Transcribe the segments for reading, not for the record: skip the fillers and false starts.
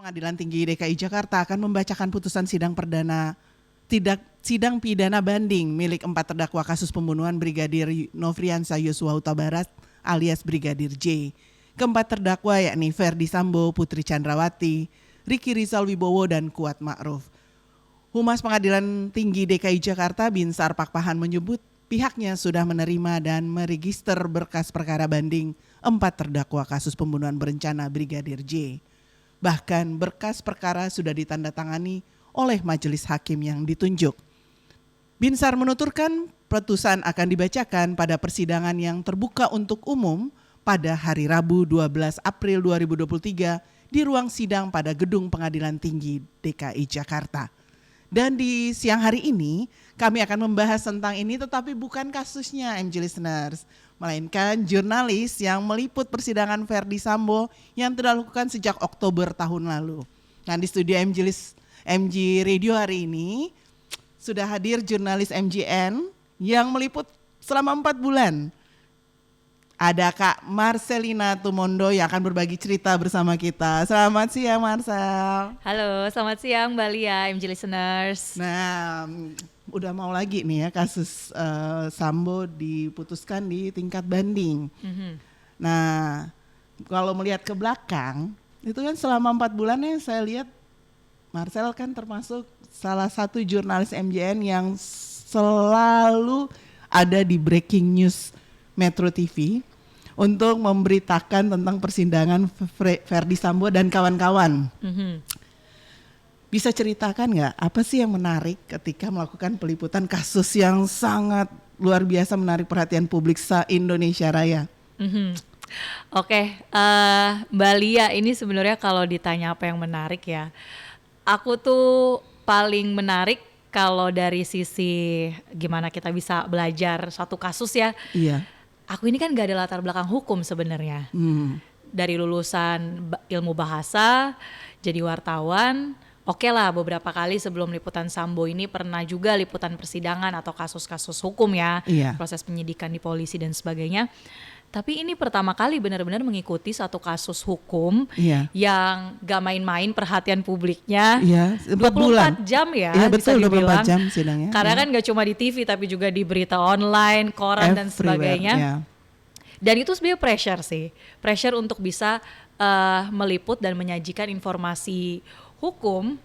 Pengadilan Tinggi DKI Jakarta akan membacakan putusan sidang pidana banding milik 4 terdakwa kasus pembunuhan Brigadir Nofriansah Yosua Huta Barat alias Brigadir J. Keempat terdakwa yakni Ferdy Sambo, Putri Chandrawati, Ricky Rizal Wibowo, dan Kuat Ma'ruf. Humas Pengadilan Tinggi DKI Jakarta Binsar Pakpahan menyebut pihaknya sudah menerima dan meregister berkas perkara banding 4 terdakwa kasus pembunuhan berencana Brigadir J. Bahkan berkas perkara sudah ditandatangani oleh majelis hakim yang ditunjuk. Binsar menuturkan putusan akan dibacakan pada persidangan yang terbuka untuk umum pada hari Rabu 12 April 2023 di ruang sidang pada Gedung Pengadilan Tinggi DKI Jakarta. Dan di siang hari ini kami akan membahas tentang ini, tetapi bukan kasusnya MG Listeners, melainkan jurnalis yang meliput persidangan Ferdy Sambo yang dilakukan sejak Oktober tahun lalu. Nah, di studio MG Radio hari ini sudah hadir jurnalis MGN yang meliput selama 4 bulan. Ada Kak Marcelina Tumondo yang akan berbagi cerita bersama kita. Selamat siang Marcel. Halo, selamat siang Mbak Lia, MG Listeners. Nah, udah mau lagi nih ya kasus Sambo diputuskan di tingkat banding. Nah, kalau melihat ke belakang, itu kan selama 4 bulan ya saya lihat Marcel kan termasuk salah satu jurnalis MJN yang selalu ada di breaking news Metro TV untuk memberitakan tentang persidangan Ferdy Sambo dan kawan-kawan. Bisa ceritakan nggak apa sih yang menarik ketika melakukan peliputan kasus yang sangat luar biasa menarik perhatian publik se-Indonesia Raya? Oke, Mbak Lia, ini sebenarnya kalau ditanya apa yang menarik ya, aku tuh paling menarik kalau dari sisi gimana kita bisa belajar satu kasus ya. Iya. Aku ini kan gak ada latar belakang hukum sebenarnya. Dari lulusan ilmu bahasa, jadi wartawan. Oke lah, beberapa kali sebelum liputan Sambo ini pernah juga liputan persidangan atau kasus-kasus hukum ya. Iya. Proses penyidikan di polisi dan sebagainya. Tapi ini pertama kali benar-benar mengikuti satu kasus hukum yang gak main-main perhatian publiknya. Iya, 4 bulan. 24 jam ya, iya, bisa betul, dibilang. 24 jam sidangnya. Karena kan gak cuma di TV tapi juga di berita online, koran dan sebagainya. Yeah. Dan itu sebenarnya pressure sih. Pressure untuk bisa meliput dan menyajikan informasi hukum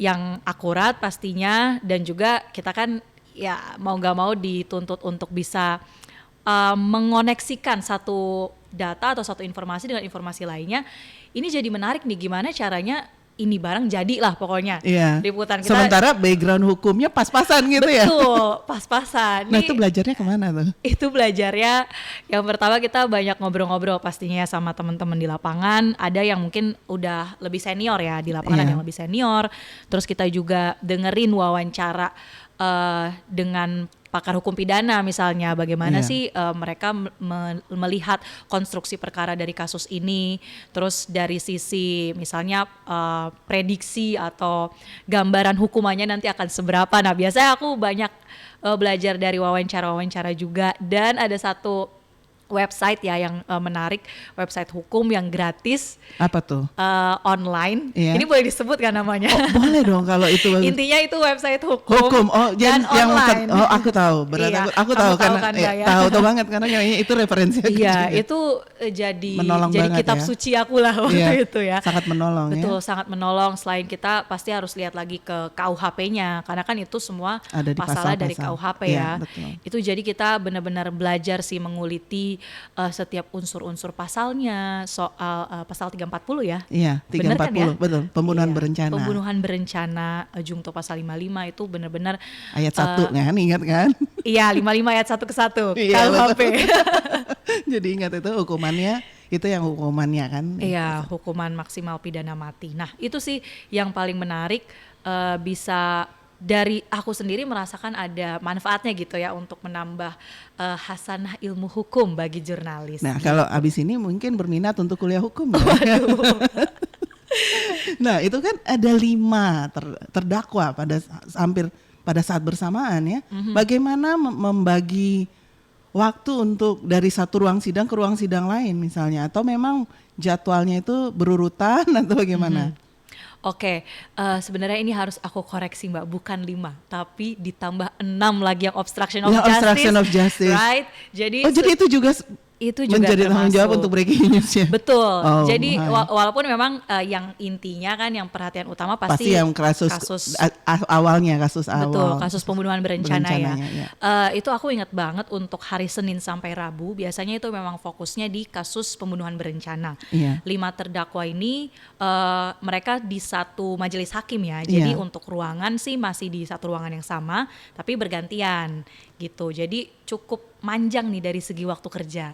yang akurat pastinya. Dan juga kita kan ya mau gak mau dituntut untuk bisa mengoneksikan satu data atau satu informasi dengan informasi lainnya. Ini jadi menarik nih, gimana caranya ini barang jadilah pokoknya. Liputan kita. Sementara background hukumnya pas-pasan gitu ya. Betul, pas-pasan. Nah, itu belajarnya kemana tuh? Itu belajarnya yang pertama kita banyak ngobrol-ngobrol pastinya sama teman-teman di lapangan. Ada yang mungkin udah lebih senior ya di lapangan, ada yang lebih senior. Terus kita juga dengerin wawancara dengan pakar hukum pidana misalnya, bagaimana sih mereka melihat konstruksi perkara dari kasus ini, terus dari sisi misalnya prediksi atau gambaran hukumannya nanti akan seberapa. Nah, biasanya aku banyak belajar dari wawancara-wawancara juga. Dan ada satu website ya yang menarik, website hukum yang gratis. Apa tuh? Online. Ini boleh disebut kan namanya? Oh, boleh dong kalau itu. Intinya itu website hukum. Dan yang online. Aku tahu. Berarti aku tahu karena tahu banget karena itu referensi. Iya, itu jadi kitab suci aku lah waktu itu ya. Sangat menolong. Betul, sangat menolong. Selain kita pasti harus lihat lagi ke KUHP-nya karena kan itu semua pasalnya dari KUHP ya. Betul. Itu jadi kita benar-benar belajar sih menguliti setiap unsur-unsur pasalnya, soal pasal 340 ya. Iya, 340 kan ya? Betul. Pembunuhan berencana. Pembunuhan berencana, jungto pasal 55 itu benar-benar ayat 1 kan, ingat kan? Iya, 55 ayat 1 ke 1 KUHP. Jadi ingat itu hukumannya, itu yang hukumannya kan? Iya, hukuman maksimal pidana mati. Nah, itu sih yang paling menarik, bisa dari aku sendiri merasakan ada manfaatnya gitu ya untuk menambah hasanah ilmu hukum bagi jurnalis. Nah, kalau abis ini mungkin berminat untuk kuliah hukum ya? Nah, itu kan ada 5 terdakwa hampir pada saat bersamaan ya. Bagaimana membagi waktu untuk dari satu ruang sidang ke ruang sidang lain misalnya, atau memang jadwalnya itu berurutan atau bagaimana? Oke, sebenarnya ini harus aku koreksi Mbak, bukan 5, tapi ditambah 6 lagi yang obstruction of Yang justice. obstruction of justice. Right? Jadi Oh, jadi itu juga itu juga menjadi tanggung jawab termasuk. untuk breaking news ya. Betul. Oh, Jadi my. walaupun memang yang intinya kan yang perhatian utama Pasti pasti yang kasus awalnya, kasus awal. betul, kasus pembunuhan berencana ya. Berencananya, ya. Itu aku ingat banget untuk hari Senin sampai Rabu biasanya itu memang fokusnya di kasus pembunuhan berencana. Iya. 5 terdakwa ini mereka di satu majelis hakim ya. Jadi Iya. untuk ruangan sih masih di satu ruangan yang sama, tapi bergantian gitu. Jadi cukup manjang nih dari segi waktu kerja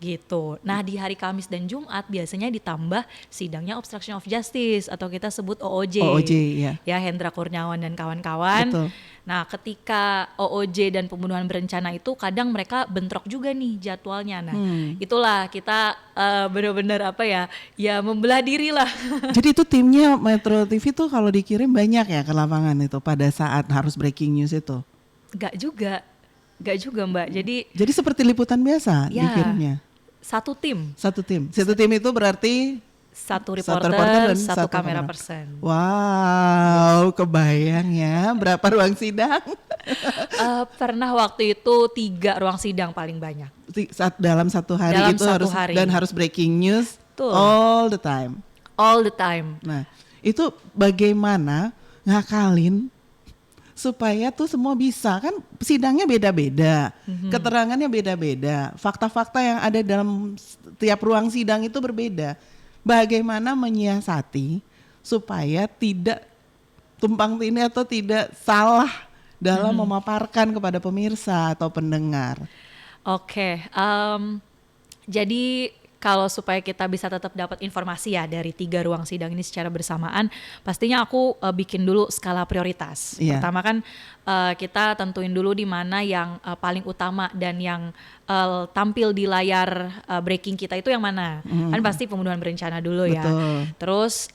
gitu. Nah di hari Kamis dan Jumat biasanya ditambah sidangnya obstruction of justice atau kita sebut OOJ. OOJ, ya. Ya, Hendra Kurniawan dan kawan-kawan. Betul. Nah ketika OOJ dan pembunuhan berencana itu kadang mereka bentrok juga nih jadwalnya. Nah itulah kita benar-benar ya membelah diri lah. Jadi itu timnya Metro TV tuh kalau dikirim banyak ya ke lapangan itu pada saat harus breaking news itu. Gak juga Mbak. Jadi seperti liputan biasa Ya. dikirimnya. Satu tim, Satu tim itu berarti satu reporter reporter, dan satu satu kamera kamera. person. Wow, kebayang ya berapa ruang sidang? Pernah waktu itu 3 ruang sidang paling banyak. Dalam satu hari Dalam itu satu harus hari. dan harus breaking news Betul. all the time. All the time. Nah, itu bagaimana ngakalin supaya tuh semua bisa, kan sidangnya beda-beda, keterangannya beda-beda, fakta-fakta yang ada dalam tiap ruang sidang itu berbeda. Bagaimana menyiasati supaya tidak tumpang tindih atau tidak salah dalam memaparkan kepada pemirsa atau pendengar. Oke, jadi kalau supaya kita bisa tetap dapat informasi ya dari 3 ruang sidang ini secara bersamaan, pastinya aku bikin dulu skala prioritas. Iya. Pertama kan kita tentuin dulu di mana yang paling utama dan yang tampil di layar breaking kita itu yang mana. Kan pasti pembunuhan berencana dulu ya. Betul. Terus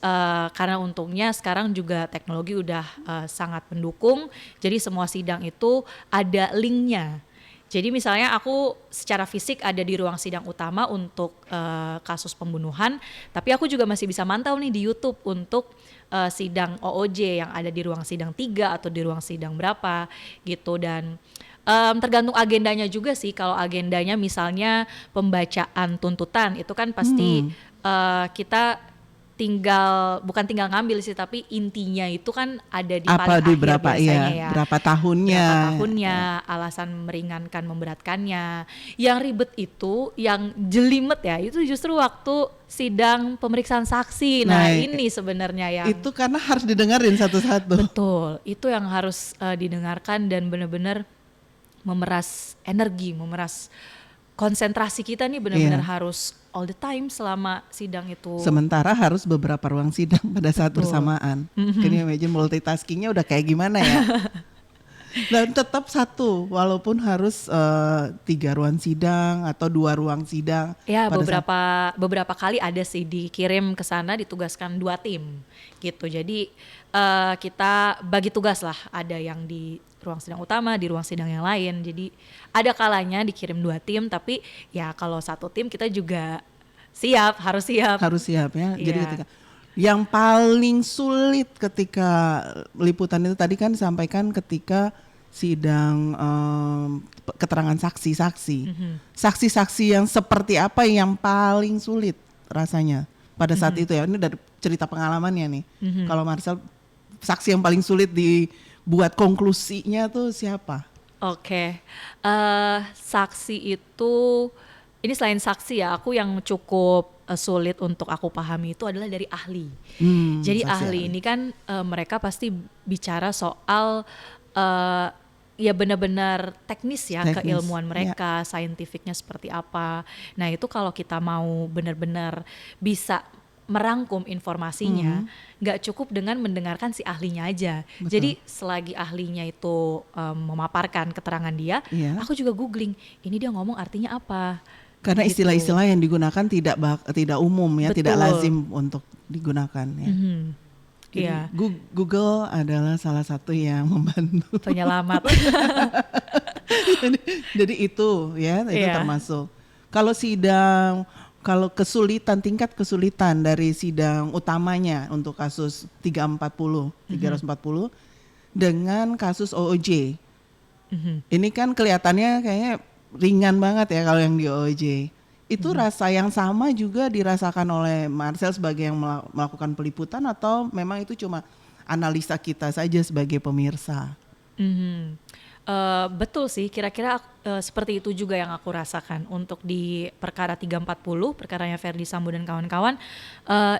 karena untungnya sekarang juga teknologi udah sangat mendukung, jadi semua sidang itu ada linknya. Jadi misalnya aku secara fisik ada di ruang sidang utama untuk kasus pembunuhan, tapi aku juga masih bisa mantau nih di YouTube untuk sidang OOJ yang ada di ruang sidang 3 atau di ruang sidang berapa gitu. Dan tergantung agendanya juga sih. Kalau agendanya misalnya pembacaan tuntutan itu kan pasti kita bukan tinggal ngambil sih, tapi intinya itu kan ada di paling Di akhir berapa biasanya ya. berapa tahunnya. Alasan meringankan, memberatkannya. Yang ribet itu, yang jelimet ya, itu justru waktu sidang pemeriksaan saksi. Nah, ini sebenarnya yang itu karena harus didengarin satu-satu. betul, itu yang harus didengarkan dan benar-benar memeras energi, memeras konsentrasi kita nih benar-benar harus all the time selama sidang itu. Sementara harus beberapa ruang sidang pada saat bersamaan. Can you imagine multitaskingnya udah kayak gimana ya? Dan tetap satu, walaupun harus 3 ruang sidang atau 2 ruang sidang. Ya beberapa kali ada sih dikirim ke sana, ditugaskan 2 tim gitu. Jadi kita bagi tugas lah, ada yang di ruang sidang utama, di ruang sidang yang lain. Jadi ada kalanya dikirim 2 tim, tapi ya kalau satu tim kita juga harus siap. Harus siap ya. Jadi Iya. ketika yang paling sulit ketika liputan itu tadi kan disampaikan ketika sidang keterangan saksi-saksi. Saksi-saksi yang seperti apa yang paling sulit rasanya pada saat itu ya. Ini dari cerita pengalamannya nih. Kalau Marcel, saksi yang paling sulit dibuat konklusinya tuh siapa? Oke, saksi itu, ini selain saksi ya, aku yang cukup sulit untuk aku pahami itu adalah dari ahli. Jadi ahli ini kan mereka pasti bicara soal ya benar-benar teknis ya, keilmuan mereka, saintifiknya seperti apa. Nah itu kalau kita mau benar-benar bisa merangkum informasinya, nggak cukup dengan mendengarkan si ahlinya aja. Betul. Jadi selagi ahlinya itu memaparkan keterangan dia, aku juga googling, ini dia ngomong artinya apa. Karena gitu. istilah-istilah yang digunakan tidak umum ya, Betul. tidak lazim untuk digunakan ya. Jadi Iya. Google adalah salah satu yang membantu. Penyelamat. Jadi itu ya, itu Iya. termasuk. Kalau sidang kalau tingkat kesulitan dari sidang utamanya untuk kasus 340 dengan kasus OOJ. Ini kan kelihatannya kayaknya ringan banget ya kalau yang di OOJ. Itu rasa yang sama juga dirasakan oleh Marcel sebagai yang melakukan peliputan, atau memang itu cuma analisa kita saja sebagai pemirsa? Betul sih, kira-kira seperti itu juga yang aku rasakan untuk di perkara 340, perkaranya Verdi Sambo dan kawan-kawan.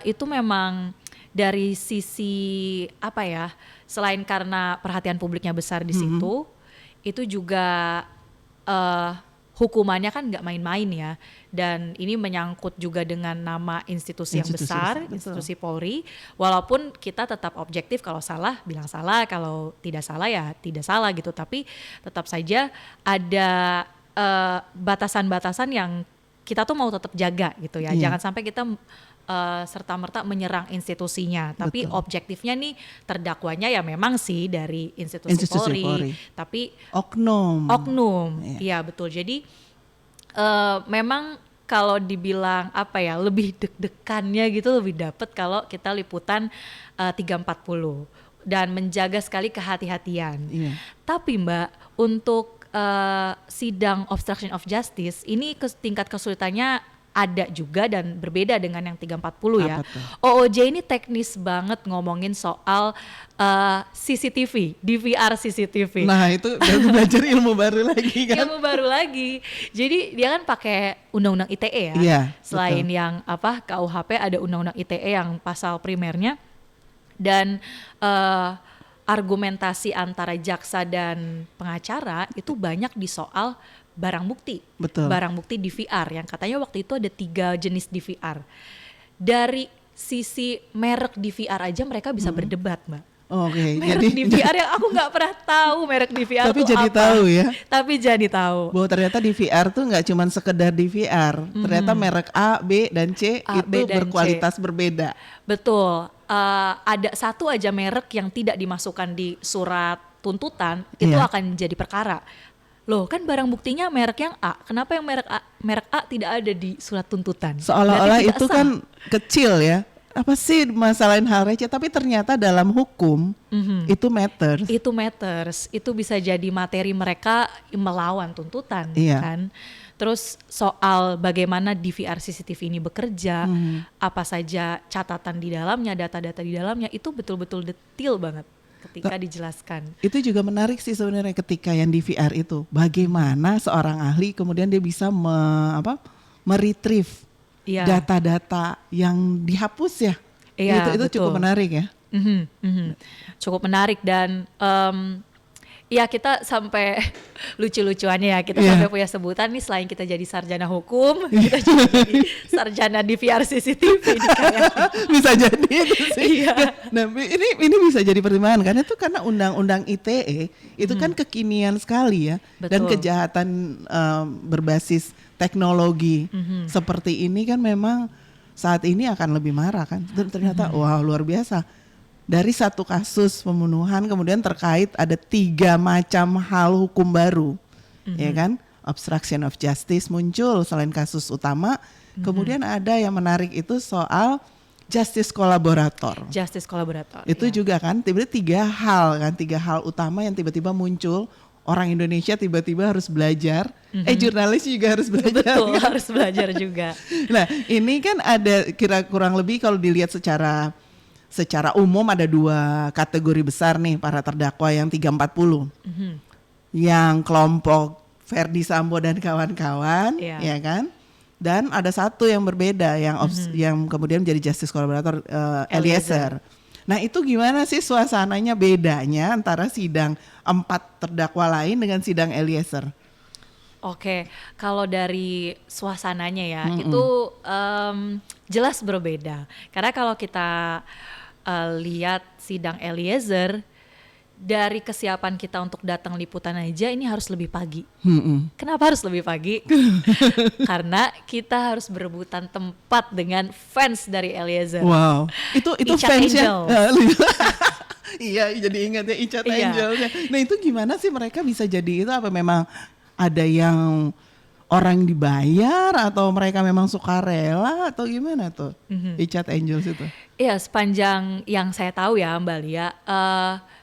Itu memang dari sisi apa ya, selain karena perhatian publiknya besar di situ, itu juga hukumannya kan nggak main-main ya, dan ini menyangkut juga dengan nama institusi yang besar, institusi Polri. Walaupun kita tetap objektif, kalau salah bilang salah, kalau tidak salah ya tidak salah gitu, tapi tetap saja ada batasan-batasan yang kita tuh mau tetap jaga gitu ya. Jangan sampai kita serta-merta menyerang institusinya, tapi objektifnya nih terdakwanya ya memang sih dari institusi Polri, tapi oknum, iya betul. Jadi memang kalau dibilang apa ya, lebih deg-degannya gitu lebih dapet kalau kita liputan 340 dan menjaga sekali kehati-hatian. Tapi Mbak, untuk sidang obstruction of justice ini tingkat kesulitannya ada juga dan berbeda dengan yang 340 ya. OOJ ini teknis banget ngomongin soal CCTV, DVR CCTV. Nah itu belajar ilmu baru lagi kan. Ilmu baru lagi. Jadi dia kan pakai undang-undang ITE ya. Selain yang KUHP ada undang-undang ITE yang pasal primernya. Dan argumentasi antara jaksa dan pengacara itu banyak di soal barang bukti. Barang bukti DVR yang katanya waktu itu ada 3 jenis DVR. Dari sisi merek DVR aja mereka bisa berdebat, Mbak. Merek DVR yang aku nggak pernah tahu merek DVR tapi tuh jadi apa. Tahu ya. Tapi jadi tahu. Bahwa ternyata DVR tuh nggak cuma sekedar DVR. Ternyata merek A, B, dan C itu berkualitas berbeda. Betul. Ada satu aja merek yang tidak dimasukkan di surat tuntutan itu akan jadi perkara. Loh kan barang buktinya merek yang A, kenapa yang merek A tidak ada di surat tuntutan? Seolah-olah itu sah. Kan kecil ya, apa sih masalahin hal receh, tapi ternyata dalam hukum itu matters. Itu matters, itu bisa jadi materi mereka melawan tuntutan kan. Terus soal bagaimana DVR CCTV ini bekerja, apa saja catatan di dalamnya, data-data di dalamnya, itu betul-betul detail banget ketika dijelaskan. Itu juga menarik sih sebenarnya ketika yang DVR itu, bagaimana seorang ahli kemudian dia bisa meretrieve data-data yang dihapus ya. Itu cukup menarik ya. Cukup menarik dan ya kita sampai lucu-lucuannya ya, kita sampai punya sebutan nih, selain kita jadi sarjana hukum, kita juga jadi sarjana DVR CCTV. Bisa jadi itu sih. Nah, ini bisa jadi pertimbangan karena itu karena undang-undang ITE itu kan kekinian sekali ya. Dan kejahatan berbasis teknologi seperti ini kan memang saat ini akan lebih marah kan. Ternyata wow, luar biasa. Dari satu kasus pembunuhan kemudian terkait ada 3 macam hal hukum baru, ya kan? Obstruction of justice muncul selain kasus utama. Kemudian ada yang menarik itu soal justice collaborator. Itu juga kan tiba-tiba 3 hal utama yang tiba-tiba muncul. Orang Indonesia tiba-tiba harus belajar, jurnalis juga harus belajar. Betul, kan? Harus belajar juga. Nah ini kan ada kurang lebih kalau dilihat secara umum ada 2 kategori besar nih para terdakwa yang 340. Yang kelompok Verdi Sambo dan kawan-kawan, ya kan? Dan ada satu yang berbeda yang kemudian menjadi justice collaborator Eliezer. Nah, itu gimana sih suasananya, bedanya antara sidang 4 terdakwa lain dengan sidang Eliezer? Oke, kalau dari suasananya ya itu jelas berbeda. Karena kalau kita lihat sidang Eliezer, dari kesiapan kita untuk datang liputan aja ini harus lebih pagi. Kenapa harus lebih pagi? Karena kita harus berebutan tempat dengan fans dari Eliezer. Wow, itu fansnya. Iya, jadi ingat ya Icat Angelnya. Nah itu gimana sih mereka bisa jadi itu? Apa memang ada yang orang dibayar atau mereka memang sukarela atau gimana tuh Richard Angels itu? Iya, sepanjang yang saya tahu ya Mbak Lia,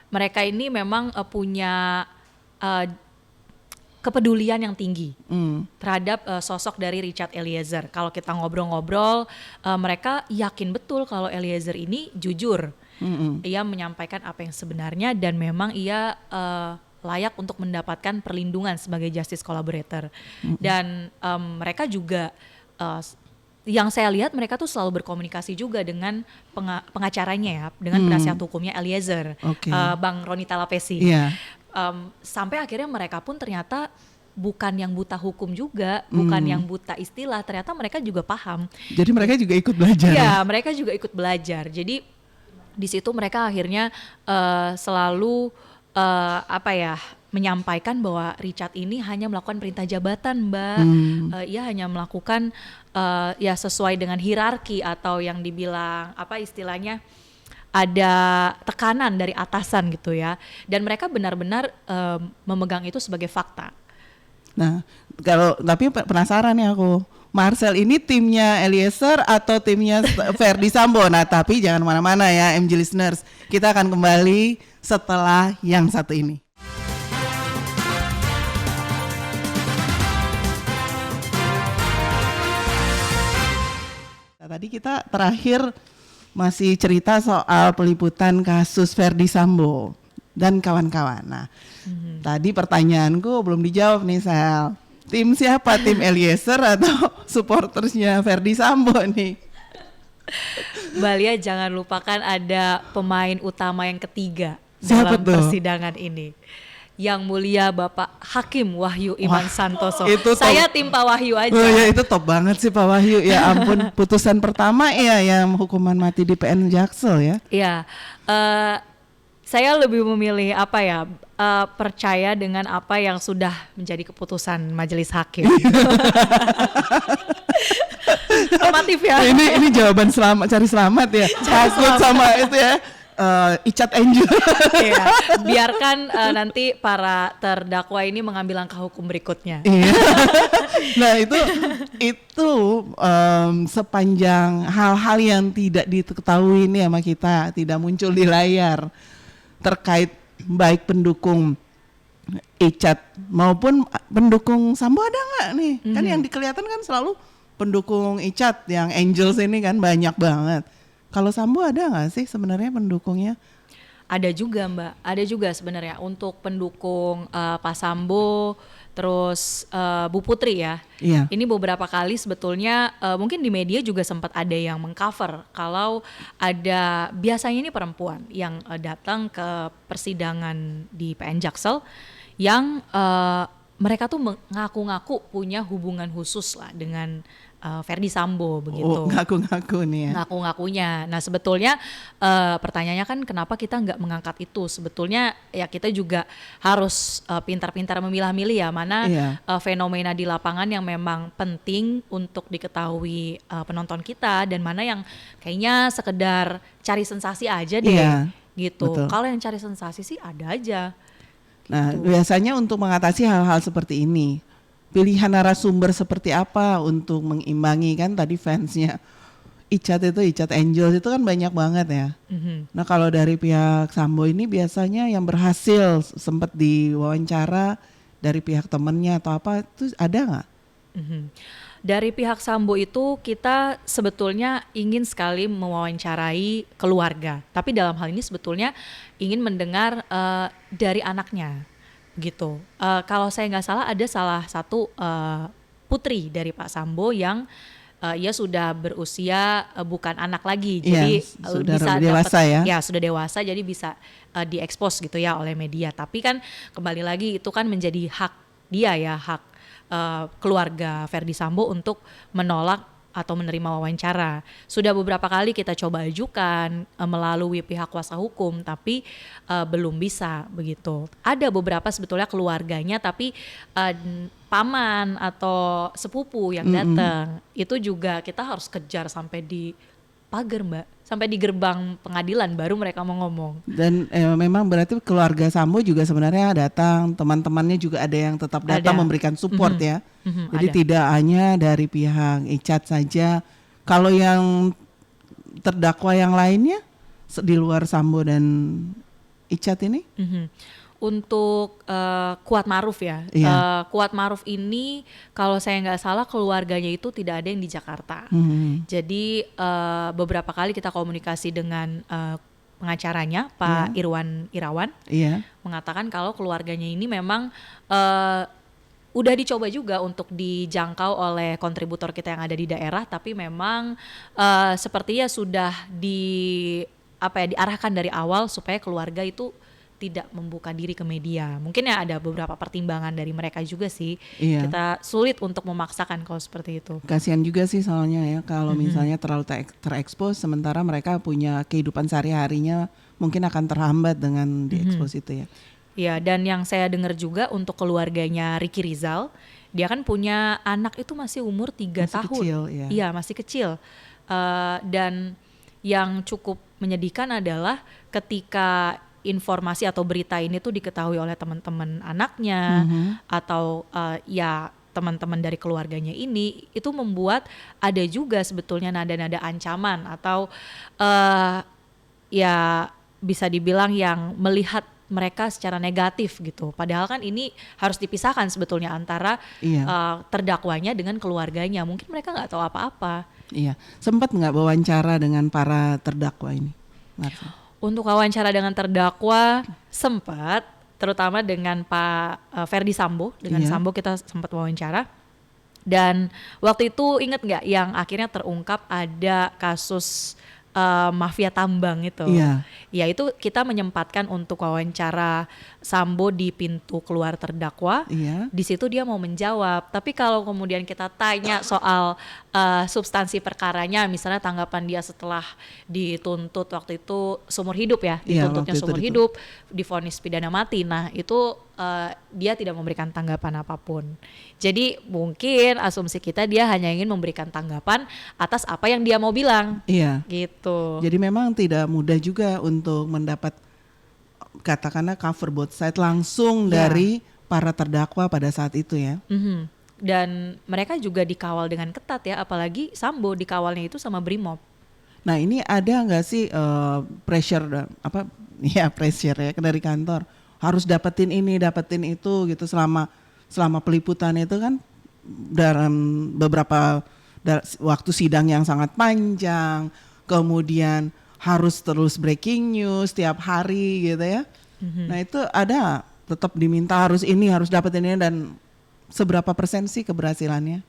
mereka ini memang punya eh, kepedulian yang tinggi terhadap sosok dari Richard Eliezer. Kalau kita ngobrol-ngobrol, mereka yakin betul kalau Eliezer ini jujur. Ia menyampaikan apa yang sebenarnya dan memang ia layak untuk mendapatkan perlindungan sebagai justice collaborator. Dan mereka juga yang saya lihat mereka tuh selalu berkomunikasi juga dengan pengacaranya ya, dengan penasihat hukumnya Eliezer, Bang Roni Talapesi. Iya. Sampai akhirnya mereka pun ternyata bukan yang buta hukum juga, bukan yang buta istilah, ternyata mereka juga paham. Jadi mereka juga ikut belajar. Iya, mereka juga ikut belajar. Jadi di situ mereka akhirnya selalu menyampaikan bahwa Richard ini hanya melakukan perintah jabatan, Mbak. Ia hanya melakukan ya sesuai dengan hierarki atau yang dibilang apa istilahnya ada tekanan dari atasan gitu ya. Dan mereka benar-benar memegang itu sebagai fakta. Nah, tapi penasaran nih aku. Marcel ini timnya Eliezer atau timnya Verdi Sambo? Nah, tapi jangan mana-mana ya MG listeners. Kita akan kembali setelah yang satu ini. Nah, tadi kita terakhir masih cerita soal peliputan kasus Verdi Sambo dan kawan-kawan. Nah, tadi pertanyaanku belum dijawab nih, Sel. Tim siapa? Tim Eliezer atau supportersnya Verdi Sambo nih? Mbak Lia, jangan lupakan ada pemain utama yang ketiga Siapa dalam tuh? persidangan ini. Yang mulia Bapak Hakim Wahyu Iman Santoso. Itu Saya tim Pak Wahyu aja. Oh ya, itu top banget sih Pak Wahyu. Ya ampun, putusan pertama ya yang hukuman mati di PN Jaksel ya. Iya, saya lebih memilih percaya dengan apa yang sudah menjadi keputusan majelis hakim. Normatif ya. Ini jawaban cari selamat ya. Takut sama itu ya. Richard Angel. Iya, biarkan nanti para terdakwa ini mengambil langkah hukum berikutnya. Iya. Nah itu sepanjang hal-hal yang tidak diketahui ini sama kita, tidak muncul di layar terkait baik pendukung Richard maupun pendukung Sambo ada nggak nih? Kan yang dikelihatan kan selalu pendukung Richard, yang Angels ini kan banyak banget. Kalau Sambo ada nggak sih sebenarnya pendukungnya? Ada juga Mbak, ada juga sebenarnya untuk pendukung Pak Sambo, terus Bu Putri ya. Iya. Ini beberapa kali sebetulnya mungkin di media juga sempat ada yang mengcover kalau ada biasanya ini perempuan yang datang ke persidangan di PN Jaksel yang mereka tuh mengaku-ngaku punya hubungan khusus lah dengan Verdi Sambo begitu. Oh, ngaku-ngaku nih ya. Ngaku-ngakunya. Nah sebetulnya pertanyaannya kan kenapa kita nggak mengangkat itu? Sebetulnya ya kita juga harus pintar-pintar memilah-milih ya mana fenomena di lapangan yang memang penting untuk diketahui penonton kita dan mana yang kayaknya sekedar cari sensasi aja deh gitu. Kalau yang cari sensasi sih ada aja. Nah biasanya untuk mengatasi hal-hal seperti ini, pilihan narasumber seperti apa untuk mengimbangi kan tadi fansnya Richard Angels itu kan banyak banget ya. Nah kalau dari pihak Sambo ini biasanya yang berhasil sempat diwawancara dari pihak temennya atau apa itu ada nggak? Dari pihak Sambo itu kita sebetulnya ingin sekali mewawancarai keluarga, tapi dalam hal ini sebetulnya ingin mendengar dari anaknya. Gitu. Kalau saya nggak salah ada salah satu putri dari Pak Sambo yang ia sudah berusia bukan anak lagi, jadi sudah bisa dewasa ya sudah dewasa, jadi bisa diekspos gitu ya oleh media. Tapi kan kembali lagi itu kan menjadi hak dia ya, hak keluarga Verdi Sambo untuk menolak atau menerima wawancara. Sudah beberapa kali kita coba ajukan melalui pihak kuasa hukum, tapi belum bisa begitu. Ada beberapa sebetulnya keluarganya, tapi paman atau sepupu yang datang itu juga kita harus kejar sampai di pagar Mbak, sampai di gerbang pengadilan baru mereka mau ngomong. Dan memang berarti keluarga Sambo juga sebenarnya datang, teman-temannya juga ada yang tetap datang Ada. memberikan support ya. Jadi Ada. tidak hanya dari pihak Icat saja. Kalau yang terdakwa yang lainnya di luar Sambo dan Icat ini? Untuk Kuat Maruf ya, Iya. Kuat Maruf ini kalau saya nggak salah keluarganya itu tidak ada yang di Jakarta. Jadi beberapa kali kita komunikasi dengan pengacaranya Pak Irwan Irawan, Iya. mengatakan kalau keluarganya ini memang udah dicoba juga untuk dijangkau oleh kontributor kita yang ada di daerah, tapi memang sepertinya sudah diarahkan dari awal supaya keluarga itu tidak membuka diri ke media. Mungkin ya ada beberapa pertimbangan dari mereka juga sih. Iya. Kita sulit untuk memaksakan kalau seperti itu. Kasihan juga sih soalnya ya kalau misalnya terlalu terekspos sementara mereka punya kehidupan sehari-harinya mungkin akan terhambat dengan diekspos itu ya. Ya, dan yang saya dengar juga untuk keluarganya Ricky Rizal, dia kan punya anak itu masih umur 3 Masih tahun. kecil, ya. Iya, masih kecil. Dan yang cukup menyedihkan adalah ketika informasi atau berita ini tuh diketahui oleh teman-teman anaknya atau ya teman-teman dari keluarganya ini, itu membuat ada juga sebetulnya nada-nada ancaman atau ya bisa dibilang yang melihat mereka secara negatif gitu. Padahal kan ini harus dipisahkan sebetulnya antara terdakwanya dengan keluarganya. Mungkin mereka nggak tahu apa-apa. Iya, sempat nggak wawancara dengan para terdakwa ini, Marsa? Untuk wawancara dengan terdakwa sempat, terutama dengan Pak Ferdi Sambo. Dengan Sambo kita sempat wawancara. Dan waktu itu ingat nggak yang akhirnya terungkap ada kasus mafia tambang itu. Iya. Ya itu kita menyempatkan untuk wawancara Sambo di pintu keluar terdakwa. Iya. Di situ dia mau menjawab. Tapi kalau kemudian kita tanya soal substansi perkaranya, misalnya tanggapan dia setelah dituntut waktu itu seumur hidup ya, Iya, dituntutnya waktu itu seumur hidup, divonis pidana mati. Nah itu dia tidak memberikan tanggapan apapun. Jadi mungkin asumsi kita dia hanya ingin memberikan tanggapan atas apa yang dia mau bilang. Iya. Gitu. Jadi memang tidak mudah juga untuk mendapat katakanlah cover both side langsung dari para terdakwa pada saat itu ya. Dan mereka juga dikawal dengan ketat ya, apalagi Sambo dikawalnya itu sama Brimob. Nah ini ada nggak sih pressure pressure ya dari kantor harus dapetin ini dapetin itu gitu selama peliputan itu kan dalam beberapa waktu sidang yang sangat panjang, kemudian harus terus breaking news tiap hari gitu ya. Nah itu ada tetap diminta harus ini harus dapetin ini dan seberapa persen sih keberhasilannya?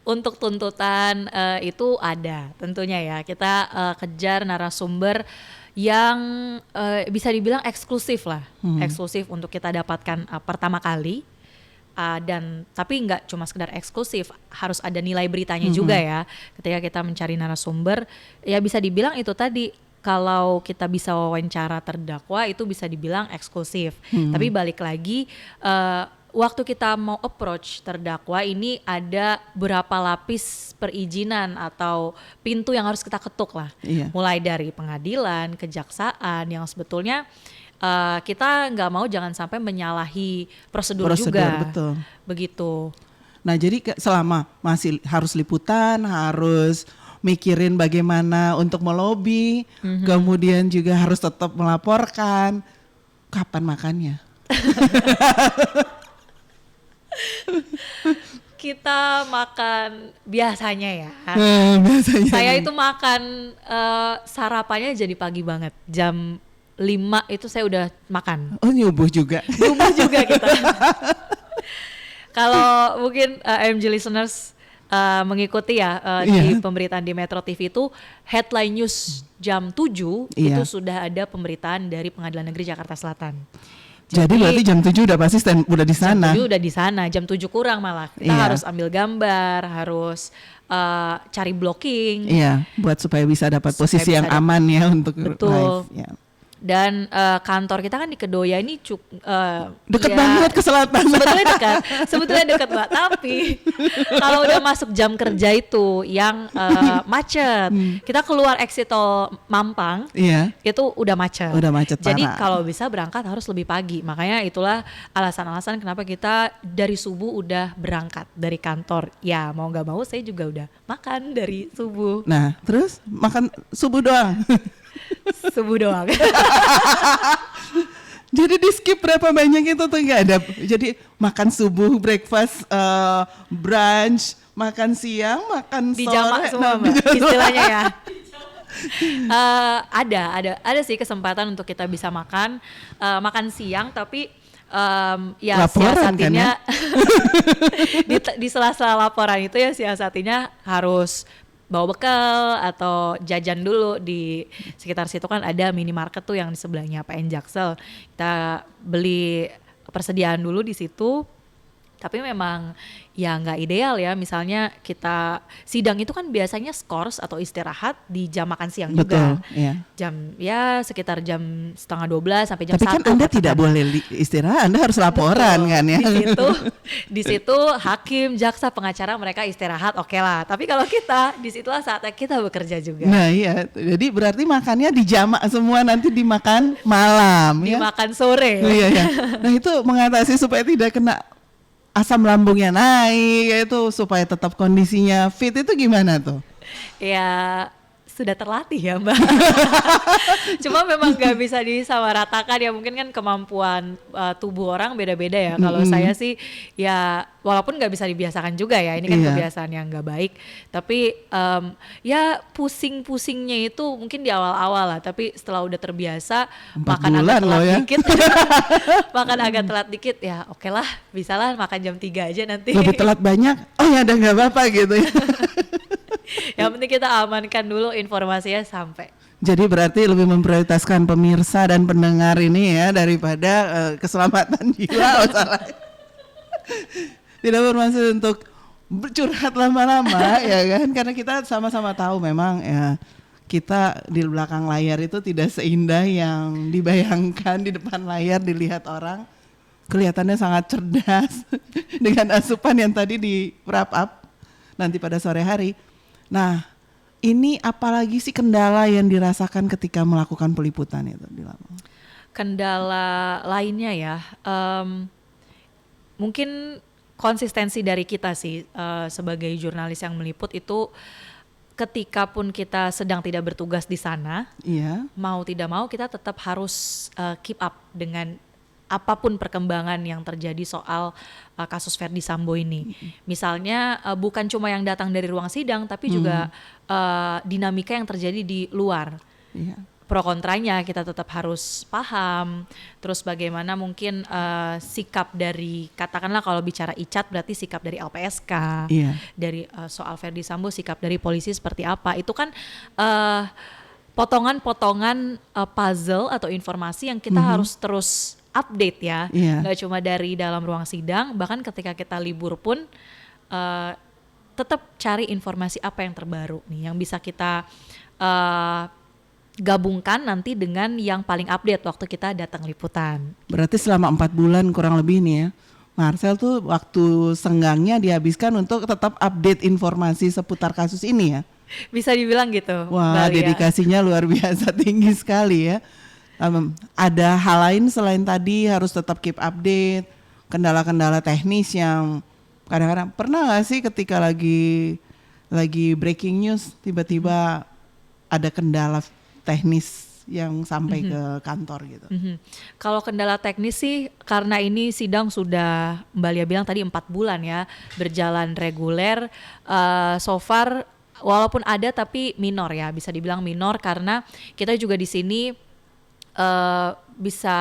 Untuk tuntutan itu ada tentunya ya, kita kejar narasumber yang bisa dibilang eksklusif lah, eksklusif untuk kita dapatkan pertama kali. Dan tapi nggak cuma sekedar eksklusif, harus ada nilai beritanya juga ya. Ketika kita mencari narasumber, ya bisa dibilang itu tadi, kalau kita bisa wawancara terdakwa itu bisa dibilang eksklusif. Tapi balik lagi, waktu kita mau approach terdakwa ini ada berapa lapis perizinan atau pintu yang harus kita ketuk lah. Iya. Mulai dari pengadilan, kejaksaan yang sebetulnya kita nggak mau jangan sampai menyalahi prosedur juga. Betul. Begitu. Nah jadi selama masih harus liputan, harus mikirin bagaimana untuk melobi, kemudian juga harus tetap melaporkan, kapan makannya? Kita makan biasanya ya. Biasanya Saya itu makan sarapannya jadi pagi banget. Jam 5 itu saya udah makan. Oh nyubuh juga. Nyubuh juga kita. Kalau mungkin MG listeners mengikuti ya di pemberitaan di Metro TV itu headline news jam 7 itu sudah ada pemberitaan dari Pengadilan Negeri Jakarta Selatan. Jadi berarti jam 7 udah pasti udah di sana. Jam 7 udah di sana, jam 7 kurang malah. Kita harus ambil gambar, harus cari blocking. Iya, buat supaya bisa dapat posisi yang aman ya untuk live. Ya. Dan kantor kita kan di Kedoya ini Deket ya, banget ke selatan. sebetulnya dekat Mbak. Tapi kalau udah masuk jam kerja itu yang macet, kita keluar exit tol Mampang, itu udah macet. Jadi parah. kalau bisa berangkat harus lebih pagi. Makanya itulah alasan-alasan kenapa kita dari subuh udah berangkat dari kantor. Ya mau nggak mau saya juga udah makan dari subuh. Nah terus makan subuh doang. Subuh doang. Jadi di skip berapa banyak itu tuh nggak ada. Jadi makan subuh, breakfast, brunch, makan siang, makan sore. Dijamak semua Mbak, istilahnya ya. Ada sih kesempatan untuk kita bisa makan siang, tapi ya laporan siasatinya kan ya? di sela-sela laporan itu ya siasatinya harus bawa bekal atau jajan dulu. Di sekitar situ kan ada minimarket tuh yang di sebelahnya PN Jaksel. Kita beli persediaan dulu di situ. Tapi memang ya nggak ideal ya, misalnya kita sidang itu kan biasanya skors atau istirahat di jam makan siang. Betul, juga. Iya. Jam ya sekitar jam 11:30 sampai jam 1. Tapi kan Anda tidak boleh istirahat, Anda harus laporan. Betul, kan ya. Di situ hakim, jaksa, pengacara mereka istirahat, oke lah. Tapi kalau kita di situlah saatnya kita bekerja juga. Nah iya, jadi berarti makannya dijamak semua, nanti dimakan malam. Dimakan sore. Iya. Nah itu mengatasi supaya tidak kena asam lambungnya naik, itu supaya tetap kondisinya fit, itu gimana tuh? Ya sudah terlatih ya Mbak. Cuma memang gak bisa disamaratakan ya, mungkin kan kemampuan tubuh orang beda-beda ya. Kalau saya sih ya walaupun gak bisa dibiasakan juga ya, ini kan kebiasaan yang gak baik. Tapi ya pusing-pusingnya itu mungkin di awal-awal lah, tapi setelah udah terbiasa makan agak telat dikit. Makan agak telat dikit ya oke lah, bisa lah makan jam 3 aja nanti. Lebih telat banyak, oh ya udah gak apa-apa gitu ya. Yang penting kita amankan dulu informasinya sampai. Jadi berarti lebih memprioritaskan pemirsa dan pendengar ini ya daripada keselamatan jiwa. Tidak bermaksud untuk curhat lama-lama ya kan, karena kita sama-sama tahu memang ya kita di belakang layar itu tidak seindah yang dibayangkan di depan layar dilihat orang. Kelihatannya sangat cerdas dengan asupan yang tadi di wrap up nanti pada sore hari. Nah, ini apalagi sih kendala yang dirasakan ketika melakukan peliputan itu di lapangan? Kendala lainnya ya, mungkin konsistensi dari kita sih sebagai jurnalis yang meliput itu, ketika pun kita sedang tidak bertugas di sana, mau tidak mau kita tetap harus keep up dengan apapun perkembangan yang terjadi soal kasus Ferdy Sambo ini. Misalnya bukan cuma yang datang dari ruang sidang, tapi juga dinamika yang terjadi di luar. Pro kontranya kita tetap harus paham. Terus bagaimana mungkin sikap dari, katakanlah kalau bicara Icat berarti sikap dari LPSK, dari soal Ferdy Sambo sikap dari polisi seperti apa. Itu kan potongan-potongan puzzle atau informasi yang kita harus terus update ya, nggak cuma dari dalam ruang sidang, bahkan ketika kita libur pun tetap cari informasi apa yang terbaru nih, yang bisa kita gabungkan nanti dengan yang paling update waktu kita datang liputan. Berarti selama 4 bulan kurang lebih nih ya, Marcel tuh waktu senggangnya dihabiskan untuk tetap update informasi seputar kasus ini ya? Bisa dibilang gitu. Wah, dedikasinya luar biasa tinggi sekali ya. Ada hal lain selain tadi harus tetap keep update, kendala-kendala teknis yang kadang-kadang, pernah nggak sih ketika lagi breaking news tiba-tiba ada kendala teknis yang sampai ke kantor gitu? Kalau kendala teknis sih, karena ini sidang sudah Mbak Lia bilang tadi 4 bulan ya berjalan reguler, so far walaupun ada tapi minor ya, bisa dibilang minor karena kita juga di sini bisa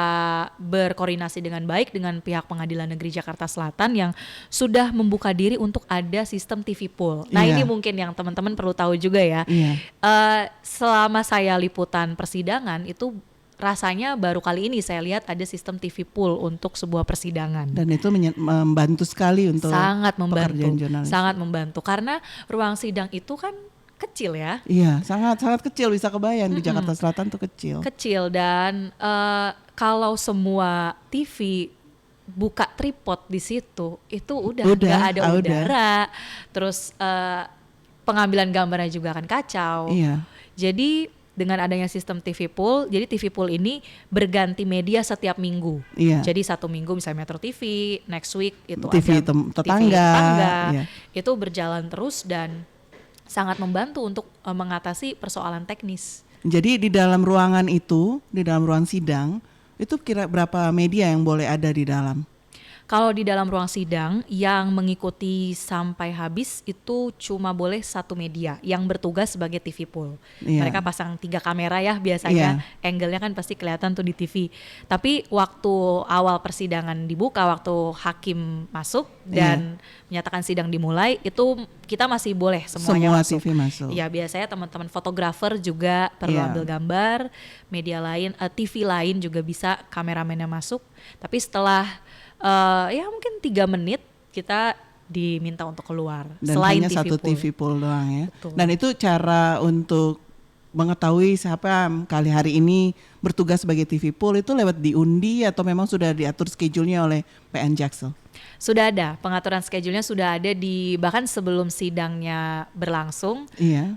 berkoordinasi dengan baik dengan pihak Pengadilan Negeri Jakarta Selatan yang sudah membuka diri untuk ada sistem TV pool. Nah ini mungkin yang teman-teman perlu tahu juga ya. Selama saya liputan persidangan itu rasanya baru kali ini saya lihat ada sistem TV pool untuk sebuah persidangan. Dan itu membantu sekali untuk sangat membantu, pekerjaan jurnalis. Sangat membantu karena ruang sidang itu kan kecil ya. Iya, sangat kecil, bisa kebayang di Jakarta Selatan tuh kecil. Kecil dan kalau semua TV buka tripod di situ itu udah nggak ada udara, terus pengambilan gambarnya juga akan kacau. Iya. Jadi dengan adanya sistem TV Pool, jadi TV Pool ini berganti media setiap minggu. Iya. Jadi satu minggu misalnya Metro TV, next week itu TV ada tetangga. Iya. Itu berjalan terus dan sangat membantu untuk mengatasi persoalan teknis. Jadi di dalam ruangan itu, di dalam ruang sidang, itu kira berapa media yang boleh ada di dalam? Kalau di dalam ruang sidang yang mengikuti sampai habis itu cuma boleh satu media yang bertugas sebagai TV pool. Iya. Mereka pasang 3 kamera ya biasanya, angle-nya kan pasti kelihatan tuh di TV. Tapi waktu awal persidangan dibuka, waktu hakim masuk dan menyatakan sidang dimulai, itu kita masih boleh semuanya masuk. TV masuk. Ya biasanya teman-teman fotografer juga perlu ambil gambar, media lain, TV lain juga bisa kameramennya masuk. Tapi setelah ya mungkin 3 menit kita diminta untuk keluar. Dan selain hanya TV satu pool. TV pool doang ya. Betul. Dan itu cara untuk mengetahui siapa kali hari ini bertugas sebagai TV pool itu lewat diundi atau memang sudah diatur schedule-nya oleh PN Jaksel? Sudah ada, pengaturan schedule-nya sudah ada di bahkan sebelum sidangnya berlangsung. Iya.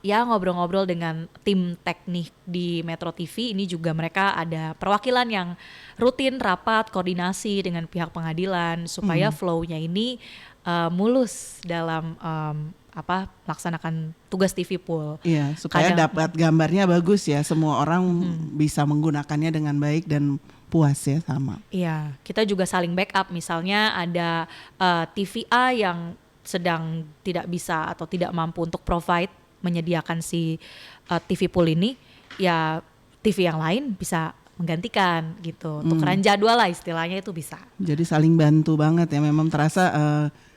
Ya ngobrol-ngobrol dengan tim teknik di Metro TV, ini juga mereka ada perwakilan yang rutin rapat koordinasi dengan pihak pengadilan supaya flow-nya ini mulus dalam melaksanakan tugas TV pool. Iya, supaya dapat gambarnya bagus ya, semua orang bisa menggunakannya dengan baik dan puas ya sama. Iya, kita juga saling backup. Misalnya ada TVA yang sedang tidak bisa atau tidak mampu untuk provide menyediakan si TV pool ini, ya TV yang lain bisa menggantikan gitu. Tukeran jadwal lah istilahnya itu bisa. Jadi saling bantu banget ya, memang terasa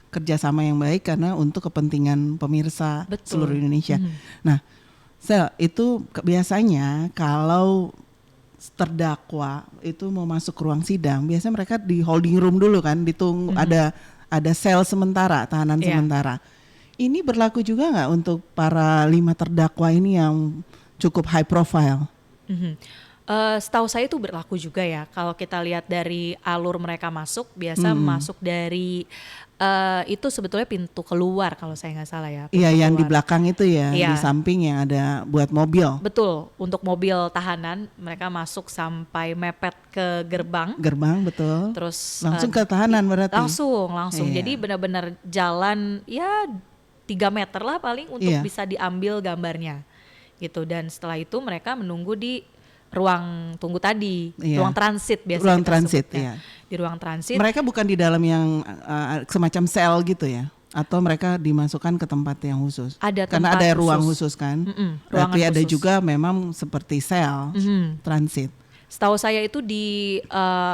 kerjasama yang baik karena untuk kepentingan pemirsa seluruh Indonesia. Nah, Sel, itu biasanya kalau terdakwa itu mau masuk ruang sidang, biasanya mereka di holding room dulu kan, ditunggu ada sel sementara, tahanan sementara. Ini berlaku juga nggak untuk para 5 terdakwa ini yang cukup high profile? Setahu saya itu berlaku juga ya. Kalau kita lihat dari alur mereka masuk, biasa masuk dari itu sebetulnya pintu keluar kalau saya nggak salah ya. Iya, yang di keluar. belakang itu ya, di samping yang ada buat mobil. Betul, untuk mobil tahanan mereka masuk sampai mepet ke gerbang. Gerbang, betul. Terus langsung ke tahanan berarti? Langsung. Iya. Jadi benar-benar jalan ya 3 meter lah paling untuk bisa diambil gambarnya. Gitu, dan setelah itu mereka menunggu di ruang tunggu tadi, ruang transit biasanya ruang kita transit, sebutnya. Di ruang transit. Mereka bukan di dalam yang semacam sel gitu ya? Atau mereka dimasukkan ke tempat yang khusus? Ada karena tempat ada ruang khusus kan? ruangan Berarti ada khusus. juga memang seperti sel transit. Setahu saya itu di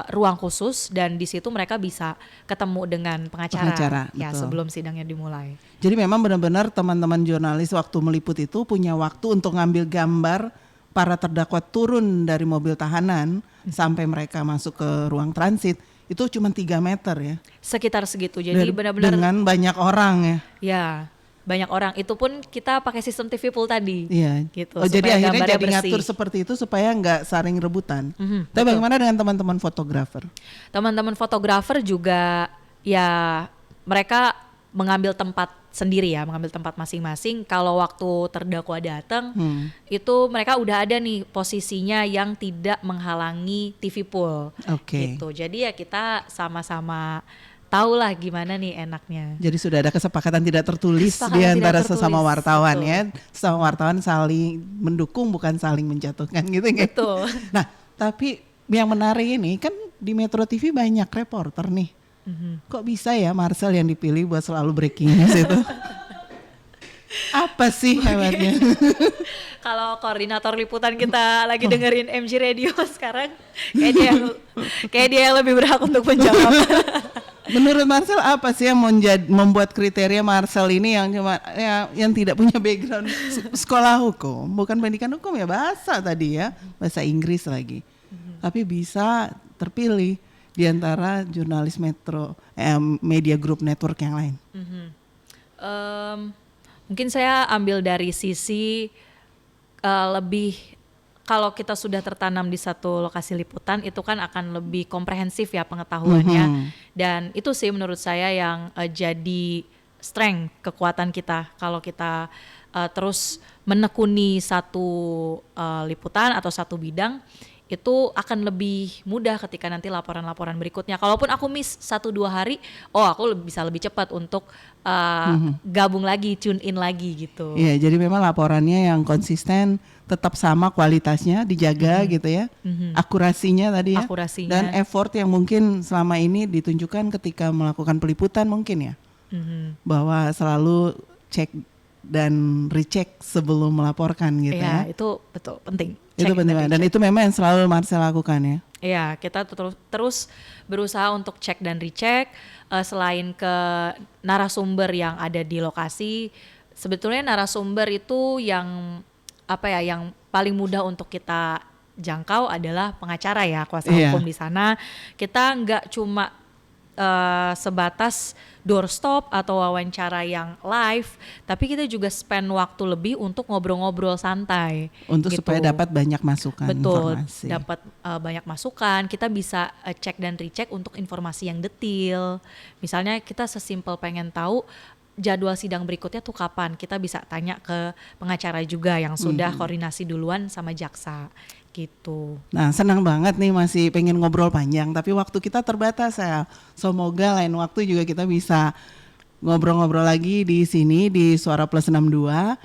ruang khusus dan di situ mereka bisa ketemu dengan pengacara ya betul. sebelum sidangnya dimulai. Jadi memang benar-benar teman-teman jurnalis waktu meliput itu punya waktu untuk ngambil gambar para terdakwa turun dari mobil tahanan sampai mereka masuk ke ruang transit. Itu cuma 3 meter ya. Sekitar segitu. Jadi benar-benar dengan banyak orang ya. Ya, banyak orang. Itu pun kita pakai sistem TV pool tadi. Iya. Gitu. Oh, jadi akhirnya gambarnya jadi bersih. ngatur seperti itu supaya nggak saling rebutan. Tapi bagaimana dengan teman-teman fotografer? Teman-teman fotografer juga ya mereka mengambil tempat sendiri ya, mengambil tempat masing-masing. Kalau waktu terdakwa datang, itu mereka udah ada nih posisinya yang tidak menghalangi TV pool. Oke. Gitu. Jadi ya kita sama-sama tahu lah gimana nih enaknya. Jadi sudah ada kesepakatan tidak tertulis di antara sesama wartawan ya. Sesama wartawan saling mendukung bukan saling menjatuhkan gitu ya. Betul. Nah, tapi yang menarik ini kan di Metro TV banyak reporter nih. Kok bisa ya Marcel yang dipilih buat selalu breaking news itu? Apa sih hebatnya? Kalau koordinator liputan kita lagi dengerin MG Radio sekarang, kayak dia yang lebih berhak untuk menjawab. Menurut Marcel apa sih yang membuat kriteria Marcel ini yang cuma yang tidak punya background sekolah hukum, bukan pendidikan hukum ya, bahasa tadi ya, bahasa Inggris lagi, tapi bisa terpilih di antara jurnalis Metro Media Group Network yang lain? Mungkin saya ambil dari sisi lebih, kalau kita sudah tertanam di satu lokasi liputan itu kan akan lebih komprehensif ya pengetahuannya. Dan itu sih menurut saya yang jadi strength, kekuatan kita kalau kita terus menekuni satu liputan atau satu bidang, itu akan lebih mudah ketika nanti laporan-laporan berikutnya. Kalaupun aku miss 1-2 hari, aku bisa lebih cepat untuk gabung lagi, tune in lagi gitu. Iya, jadi memang laporannya yang konsisten, tetap sama kualitasnya dijaga gitu ya. Akurasinya tadi ya. Akurasinya. Dan effort yang mungkin selama ini ditunjukkan ketika melakukan peliputan mungkin ya. Bahwa selalu cek dan recheck sebelum melaporkan gitu ya. Iya, itu betul penting. Itu penting dan itu memang yang selalu Marcel lakukan ya. Iya, kita terus berusaha untuk cek dan recheck. Selain ke narasumber yang ada di lokasi, sebetulnya narasumber itu yang yang paling mudah untuk kita jangkau adalah pengacara ya, kuasa hukum di sana. Kita nggak cuma sebatas doorstop atau wawancara yang live, tapi kita juga spend waktu lebih untuk ngobrol-ngobrol santai. Untuk gitu. supaya dapat banyak masukan. Betul, informasi. dapat banyak masukan. Kita bisa cek dan recheck untuk informasi yang detail. Misalnya kita sesimpel pengen tahu jadwal sidang berikutnya tuh kapan, kita bisa tanya ke pengacara juga yang sudah koordinasi duluan sama jaksa gitu. Nah, senang banget nih masih pengen ngobrol panjang, tapi waktu kita terbatas ya. Semoga lain waktu juga kita bisa ngobrol-ngobrol lagi di sini di Suara Plus 62.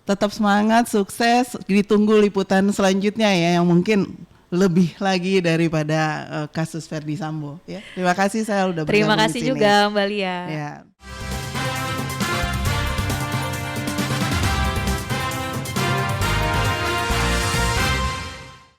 Tetap semangat, sukses, ditunggu liputan selanjutnya ya yang mungkin lebih lagi daripada kasus Verdi Sambo ya. Terima kasih saya udah bergabung di sini. Terima kasih juga Mbak Lia. Ya.